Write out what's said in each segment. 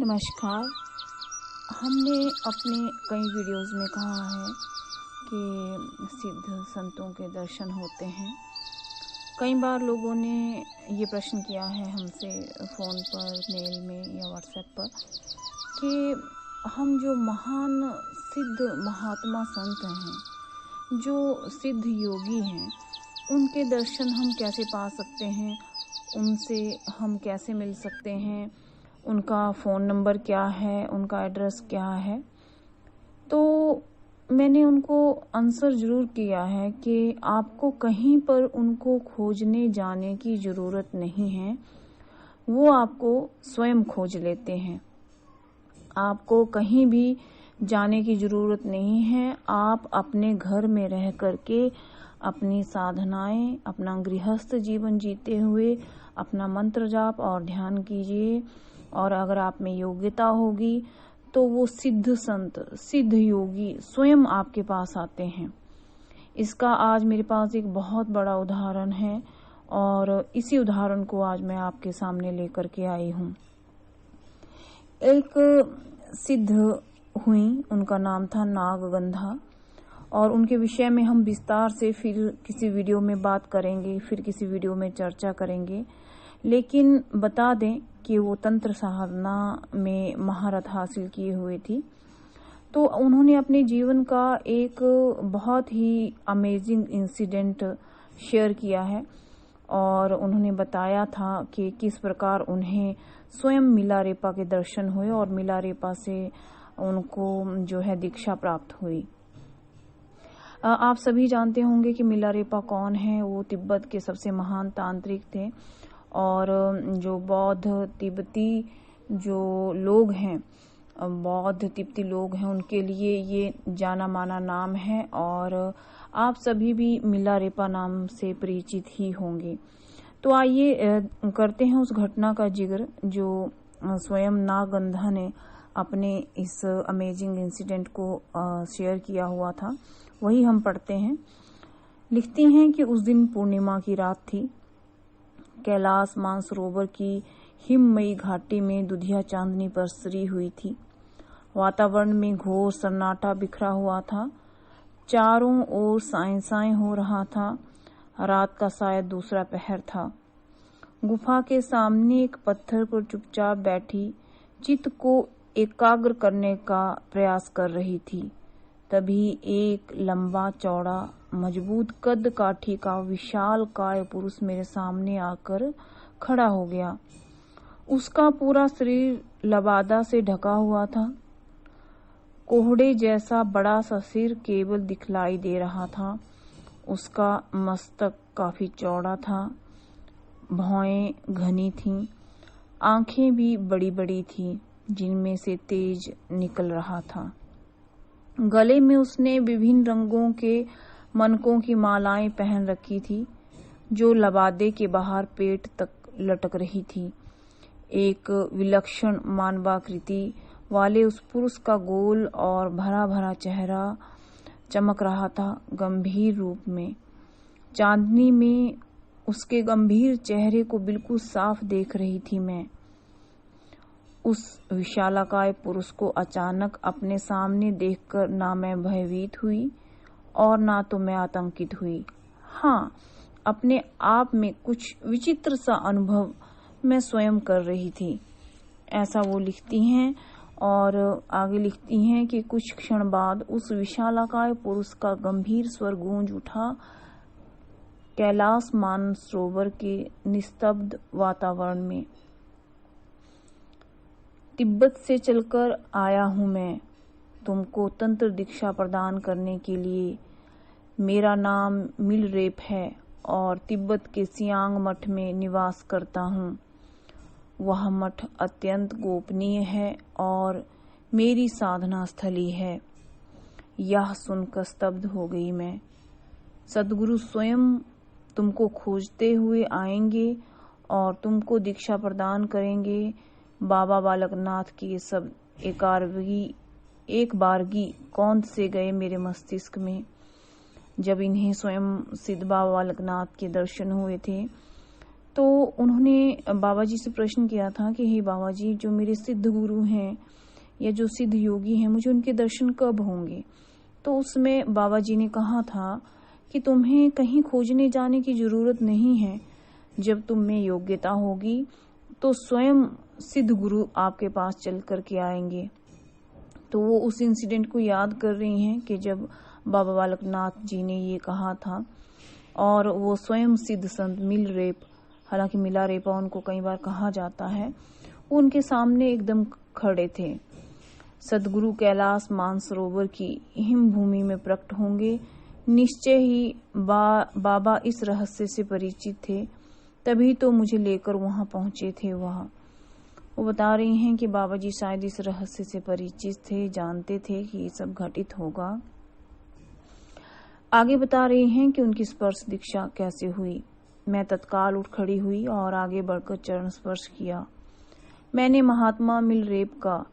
नमस्कार। हमने अपने कई वीडियोस में कहा है कि सिद्ध संतों के दर्शन होते हैं। कई बार लोगों ने ये प्रश्न किया है हमसे फ़ोन पर, मेल में या व्हाट्सएप पर कि हम जो महान सिद्ध महात्मा संत हैं, जो सिद्ध योगी हैं, उनके दर्शन हम कैसे पा सकते हैं, उनसे हम कैसे मिल सकते हैं, उनका फ़ोन नंबर क्या है, उनका एड्रेस क्या है। तो मैंने उनको आंसर ज़रूर किया है कि आपको कहीं पर उनको खोजने जाने की ज़रूरत नहीं है, वो आपको स्वयं खोज लेते हैं। आपको कहीं भी जाने की ज़रूरत नहीं है। आप अपने घर में रह करके अपनी साधनाएं, अपना गृहस्थ जीवन जीते हुए अपना मंत्र जाप और ध्यान कीजिए, और अगर आप में योग्यता होगी तो वो सिद्ध संत, सिद्ध योगी स्वयं आपके पास आते हैं। इसका आज मेरे पास एक बहुत बड़ा उदाहरण है और इसी उदाहरण को आज मैं आपके सामने लेकर के आई हूँ। एक सिद्ध हुई, उनका नाम था नागगंधा, और उनके विषय में हम विस्तार से फिर किसी वीडियो में बात करेंगे, फिर किसी वीडियो में चर्चा करेंगे। लेकिन बता दें कि वो तंत्र साधना में महारत हासिल किए हुए थी। तो उन्होंने अपने जीवन का एक बहुत ही अमेजिंग इंसिडेंट शेयर किया है और उन्होंने बताया था कि किस प्रकार उन्हें स्वयं मिलारेपा के दर्शन हुए और मिलारेपा से उनको जो है दीक्षा प्राप्त हुई। आप सभी जानते होंगे कि मिलारेपा कौन है। वो तिब्बत के सबसे महान तांत्रिक थे और जो बौद्ध तिब्बती जो लोग हैं, बौद्ध तिब्बती लोग हैं, उनके लिए ये जाना माना नाम है और आप सभी भी मिलारेपा नाम से परिचित ही होंगे। तो आइए करते हैं उस घटना का जिक्र जो स्वयं नागगंधा ने अपने इस अमेजिंग इंसिडेंट को शेयर किया हुआ था। वही हम पढ़ते हैं। लिखती हैं कि उस दिन पूर्णिमा की रात थी। कैलाश मानसरोवर की हिममयी घाटी में दुधिया चांदनी पसरी हुई थी। वातावरण में घोर सन्नाटा बिखरा हुआ था। चारों ओर साय साय हो रहा था। रात का शायद दूसरा पहर था। गुफा के सामने एक पत्थर पर चुपचाप बैठी चित्त को एकाग्र करने का प्रयास कर रही थी। तभी एक लंबा चौड़ा मजबूत कद काठी का विशाल काय पुरुष मेरे सामने आकर खड़ा हो गया। उसका पूरा शरीर लबादा से ढका हुआ था। कोहड़े जैसा बड़ा सा सिर केवल दिखलाई दे रहा था। उसका मस्तक काफी चौड़ा था। भौहें घनी थीं। आंखें भी बड़ी बड़ी थीं, जिनमें से तेज निकल रहा था। गले में उसने विभिन्न रंगों के मनकों की मालाएं पहन रखी थी, जो लबादे के बाहर पेट तक लटक रही थी। एक विलक्षण मानवाकृति वाले उस पुरुष का गोल और भरा भरा चेहरा चमक रहा था गंभीर रूप में। चांदनी में उसके गंभीर चेहरे को बिल्कुल साफ देख रही थी मैं। उस विशालाकाय पुरुष को अचानक अपने सामने देखकर ना मैं भयभीत हुई और ना तो मैं आतंकित हुई। हाँ, अपने आप में कुछ विचित्र सा अनुभव मैं स्वयं कर रही थी, ऐसा वो लिखती हैं। और आगे लिखती हैं कि कुछ क्षण बाद उस विशालाकाय पुरुष का गंभीर स्वर गूंज उठा। कैलाश मानसरोवर के निस्तब्ध वातावरण में, तिब्बत से चलकर आया हूं मैं तुमको तंत्र दीक्षा प्रदान करने के लिए। मेरा नाम मिलरेप है और तिब्बत के सियांग मठ में निवास करता हूं। वह मठ अत्यंत गोपनीय है और मेरी साधना स्थली है। यह सुनकर स्तब्ध हो गई मैं। सद्गुरु स्वयं तुमको खोजते हुए आएंगे और तुमको दीक्षा प्रदान करेंगे। बाबा बालकनाथ की ये सब एक बारगी कौंध से गए मेरे मस्तिष्क में। जब इन्हें स्वयं सिद्ध बाबा बालकनाथ के दर्शन हुए थे तो उन्होंने बाबा जी से प्रश्न किया था कि हे बाबा जी, जो मेरे सिद्ध गुरु हैं या जो सिद्ध योगी हैं, मुझे उनके दर्शन कब होंगे? तो उसमें बाबा जी ने कहा था कि तुम्हें कहीं खोजने जाने की जरूरत नहीं है। जब तुम में योग्यता होगी तो स्वयं सिद्ध गुरु आपके पास चल कर के आएंगे। तो वो उस इंसिडेंट को याद कर रही हैं कि जब बाबा बालकनाथ जी ने ये कहा था, और वो स्वयं सिद्ध संत मिलरेप, हालांकि मिलारेपा उनको कई बार कहा जाता है, वो उनके सामने एकदम खड़े थे। सदगुरु कैलाश मानसरोवर की हिम भूमि में प्रकट होंगे। निश्चय ही बाबा इस रहस्य से परिचित थे, तभी तो मुझे लेकर वहां पहुंचे थे। वो बता रही हैं कि बाबा जी शायद इस रहस्य से परिचित थे, जानते थे कि ये सब घटित होगा। आगे बता रही हैं कि उनकी स्पर्श दीक्षा कैसे हुई। मैं तत्काल उठ खड़ी हुई और आगे बढ़कर चरण स्पर्श किया। मैंने महात्मा मिलरेप का,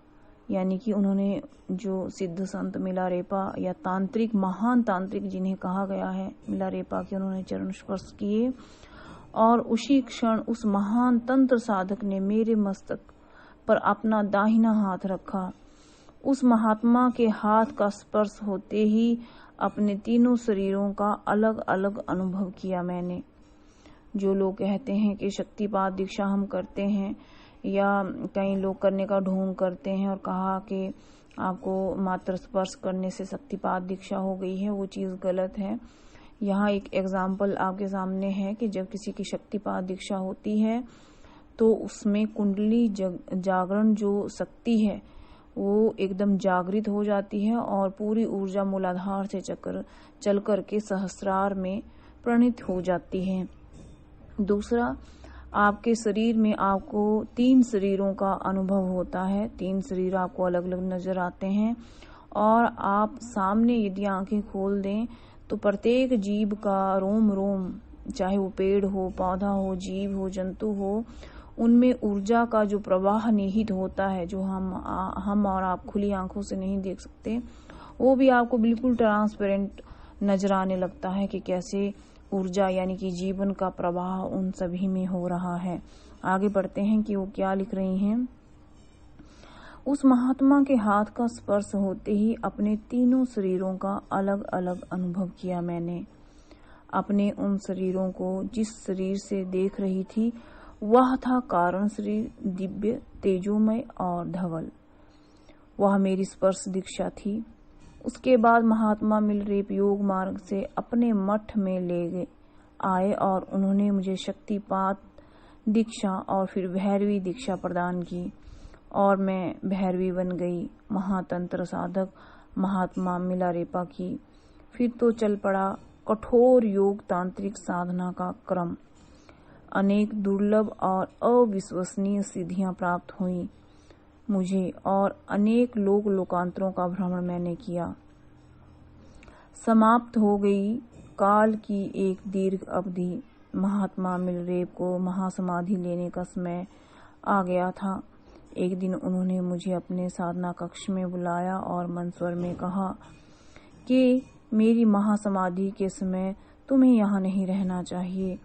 यानी कि उन्होंने जो सिद्ध संत मिलारेपा या तांत्रिक, महान तांत्रिक जिन्हें कहा गया है मिलारेपा के, उन्होंने चरण स्पर्श किए और उसी क्षण उस महान तंत्र साधक ने मेरे मस्तक पर अपना दाहिना हाथ रखा। उस महात्मा के हाथ का स्पर्श होते ही अपने तीनों शरीरों का अलग अलग अनुभव किया मैंने। जो लोग कहते हैं कि शक्तिपात दीक्षा हम करते हैं या कई लोग करने का ढोंग करते हैं और कहा कि आपको मात्र स्पर्श करने से शक्तिपात दीक्षा हो गई है, वो चीज़ गलत है। यहाँ एक एग्जाम्पल आपके सामने है कि जब किसी की शक्तिपात दीक्षा होती है तो उसमें कुंडली जागरण जो शक्ति है वो एकदम जागृत हो जाती है और पूरी ऊर्जा मूलाधार से चल कर के सहस्रार में प्रणीत हो जाती है। दूसरा, आपके शरीर में आपको 3 शरीरों का अनुभव होता है। 3 शरीर आपको अलग अलग नजर आते हैं और आप सामने यदि आंखें खोल दें तो प्रत्येक जीव का रोम रोम, चाहे वो पेड़ हो, पौधा हो, जीव हो, जंतु हो, उनमें ऊर्जा का जो प्रवाह निहित होता है, जो हम और आप खुली आंखों से नहीं देख सकते, वो भी आपको बिल्कुल ट्रांसपेरेंट नजर आने लगता है कि कैसे ऊर्जा यानी कि जीवन का प्रवाह उन सभी में हो रहा है। आगे बढ़ते हैं कि वो क्या लिख रही हैं। उस महात्मा के हाथ का स्पर्श होते ही अपने तीनों शरीरों का अलग अलग अनुभव किया मैंने। अपने उन शरीरों को जिस शरीर से देख रही थी वह था कारण शरीर, दिव्य, तेजोमय और धवल। वह मेरी स्पर्श दीक्षा थी। उसके बाद महात्मा मिलरेप योग मार्ग से अपने मठ में ले आए और उन्होंने मुझे शक्तिपात दीक्षा और फिर भैरवी दीक्षा प्रदान की और मैं भैरवी बन गई, महातंत्र साधक महात्मा मिलारेपा की। फिर तो चल पड़ा कठोर योग तांत्रिक साधना का क्रम। अनेक दुर्लभ और अविश्वसनीय सिद्धियां प्राप्त हुई मुझे और अनेक लोकांतरों का भ्रमण मैंने किया। समाप्त हो गई काल की एक दीर्घ अवधि। महात्मा मिलरेप को महासमाधि लेने का समय आ गया था। एक दिन उन्होंने मुझे अपने साधना कक्ष में बुलाया और मंस्वर में कहा कि मेरी महासमाधि के समय तुम्हें यहाँ नहीं रहना चाहिए,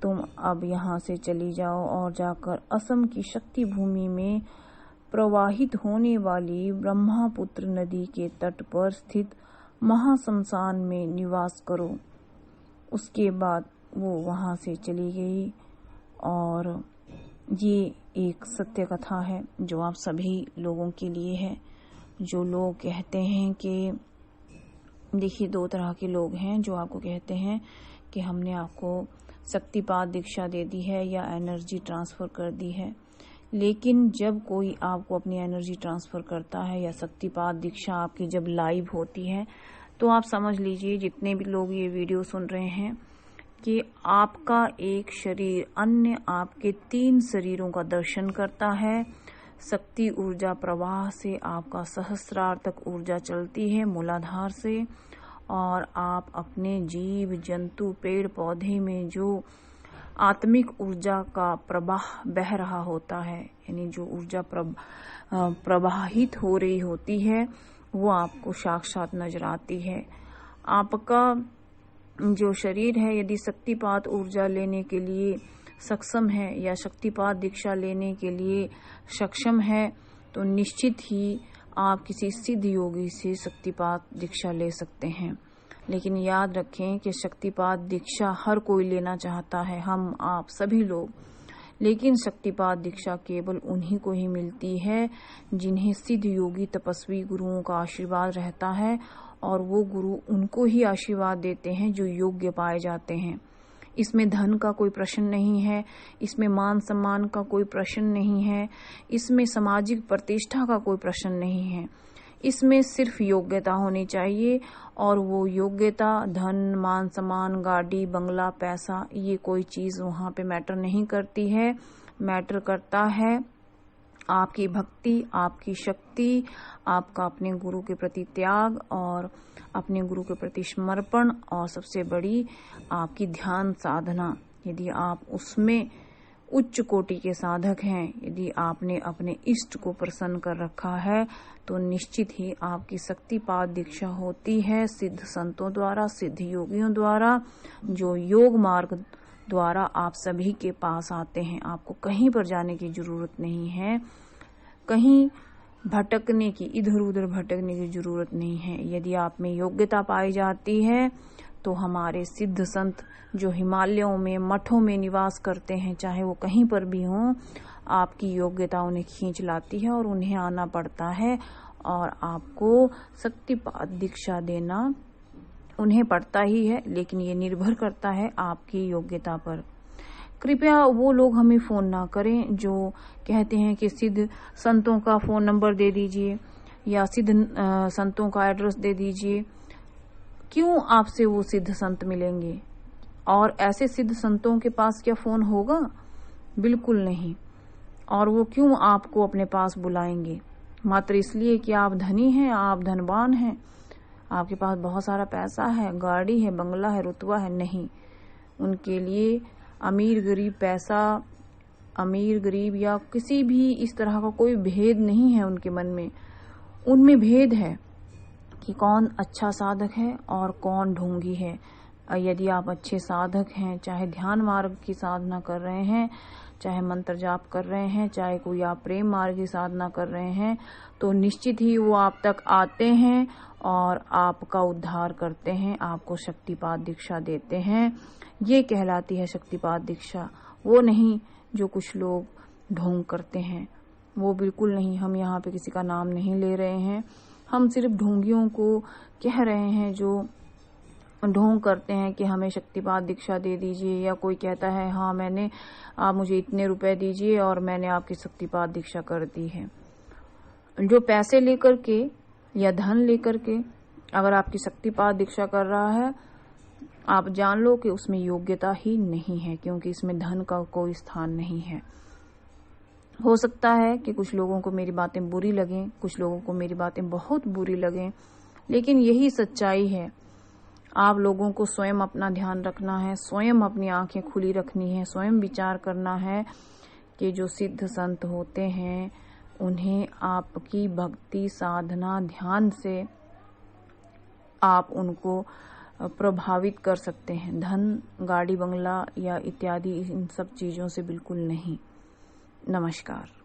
तुम अब यहाँ से चली जाओ और जाकर असम की शक्ति भूमि में प्रवाहित होने वाली ब्रह्मपुत्र नदी के तट पर स्थित महाशमशान में निवास करो। उसके बाद वो वहाँ से चली गई और ये एक सत्य कथा है जो आप सभी लोगों के लिए है। जो लोग कहते हैं कि देखिए, 2 तरह के लोग हैं जो आपको कहते हैं कि हमने आपको शक्तिपात दीक्षा दे दी है या एनर्जी ट्रांसफर कर दी है, लेकिन जब कोई आपको अपनी एनर्जी ट्रांसफर करता है या शक्तिपात दीक्षा आपकी जब लाइव होती है तो आप समझ लीजिए, जितने भी लोग ये वीडियो सुन रहे हैं, कि आपका एक शरीर अन्य आपके 3 शरीरों का दर्शन करता है। शक्ति ऊर्जा प्रवाह से आपका सहस्रार तक ऊर्जा चलती है मूलाधार से, और आप अपने जीव जंतु पेड़ पौधे में जो आत्मिक ऊर्जा का प्रवाह बह रहा होता है, यानी जो ऊर्जा प्रवाहित हो रही होती है, वो आपको साक्षात नजर आती है। आपका जो शरीर है, यदि शक्तिपात ऊर्जा लेने के लिए सक्षम है या शक्तिपात दीक्षा लेने के लिए सक्षम है तो निश्चित ही आप किसी सिद्ध योगी से शक्तिपात दीक्षा ले सकते हैं। लेकिन याद रखें कि शक्तिपात दीक्षा हर कोई लेना चाहता है, हम आप सभी लोग, लेकिन शक्तिपात दीक्षा केवल उन्हीं को ही मिलती है जिन्हें सिद्ध योगी तपस्वी गुरुओं का आशीर्वाद रहता है, और वो गुरु उनको ही आशीर्वाद देते हैं जो योग्य पाए जाते हैं। इसमें धन का कोई प्रश्न नहीं है, इसमें मान सम्मान का कोई प्रश्न नहीं है, इसमें सामाजिक प्रतिष्ठा का कोई प्रश्न नहीं है। इसमें सिर्फ योग्यता होनी चाहिए, और वो योग्यता धन, मान सम्मान, गाड़ी, बंगला, पैसा, ये कोई चीज वहां पे मैटर नहीं करती है। मैटर करता है आपकी भक्ति, आपकी शक्ति, आपका अपने गुरु के प्रति त्याग और अपने गुरु के प्रति समर्पण, और सबसे बड़ी आपकी ध्यान साधना। यदि आप उसमें उच्च कोटि के साधक हैं, यदि आपने अपने इष्ट को प्रसन्न कर रखा है, तो निश्चित ही आपकी शक्तिपात दीक्षा होती है सिद्ध संतों द्वारा, सिद्ध योगियों द्वारा, जो योग मार्ग द्वारा आप सभी के पास आते हैं। आपको कहीं पर जाने की जरूरत नहीं है, कहीं भटकने की, इधर उधर भटकने की जरूरत नहीं है। यदि आप में योग्यता पाई जाती है तो हमारे सिद्ध संत जो हिमालयों में, मठों में निवास करते हैं, चाहे वो कहीं पर भी हों, आपकी योग्यता उन्हें खींच लाती है और उन्हें आना पड़ता है, और आपको शक्तिपात दीक्षा देना उन्हें पड़ता ही है। लेकिन ये निर्भर करता है आपकी योग्यता पर। कृपया वो लोग हमें फोन ना करें जो कहते हैं कि सिद्ध संतों का फोन नंबर दे दीजिए या सिद्ध संतों का एड्रेस दे दीजिए। क्यों आपसे वो सिद्ध संत मिलेंगे? और ऐसे सिद्ध संतों के पास क्या फोन होगा? बिल्कुल नहीं। और वो क्यों आपको अपने पास बुलाएंगे? मात्र इसलिए कि आप धनी हैं, आप धनवान हैं, आपके पास बहुत सारा पैसा है, गाड़ी है, बंगला है, रुतबा है? नहीं। उनके लिए अमीर गरीब, पैसा अमीर गरीब या किसी भी इस तरह का कोई भेद नहीं है उनके मन में। उनमें भेद है कि कौन अच्छा साधक है और कौन ढोंगी है। यदि आप अच्छे साधक हैं, चाहे ध्यान मार्ग की साधना कर रहे हैं, चाहे मंत्र जाप कर रहे हैं, चाहे कोई आप प्रेम मार्ग की साधना कर रहे हैं, तो निश्चित ही वो आप तक आते हैं और आपका उद्धार करते हैं, आपको शक्तिपात दीक्षा देते हैं। ये कहलाती है शक्तिपात दीक्षा। वो नहीं जो कुछ लोग ढोंग करते हैं, वो बिल्कुल नहीं। हम यहाँ पे किसी का नाम नहीं ले रहे हैं, हम सिर्फ ढोंगियों को कह रहे हैं जो ढोंग करते हैं कि हमें शक्तिपात दीक्षा दे दीजिए, या कोई कहता है हाँ आप मुझे इतने रुपए दीजिए और मैंने आपकी शक्तिपात दीक्षा कर दी है। जो पैसे लेकर के या धन लेकर के अगर आपकी शक्तिपात दीक्षा कर रहा है, आप जान लो कि उसमें योग्यता ही नहीं है, क्योंकि इसमें धन का कोई स्थान नहीं है। हो सकता है कि कुछ लोगों को मेरी बातें बुरी लगें, कुछ लोगों को मेरी बातें बहुत बुरी लगें, लेकिन यही सच्चाई है। आप लोगों को स्वयं अपना ध्यान रखना है, स्वयं अपनी आंखें खुली रखनी है, स्वयं विचार करना है कि जो सिद्ध संत होते हैं उन्हें आपकी भक्ति, साधना, ध्यान से आप उनको प्रभावित कर सकते हैं। धन, गाड़ी, बंगला या इत्यादि इन सब चीजों से बिल्कुल नहीं। नमस्कार।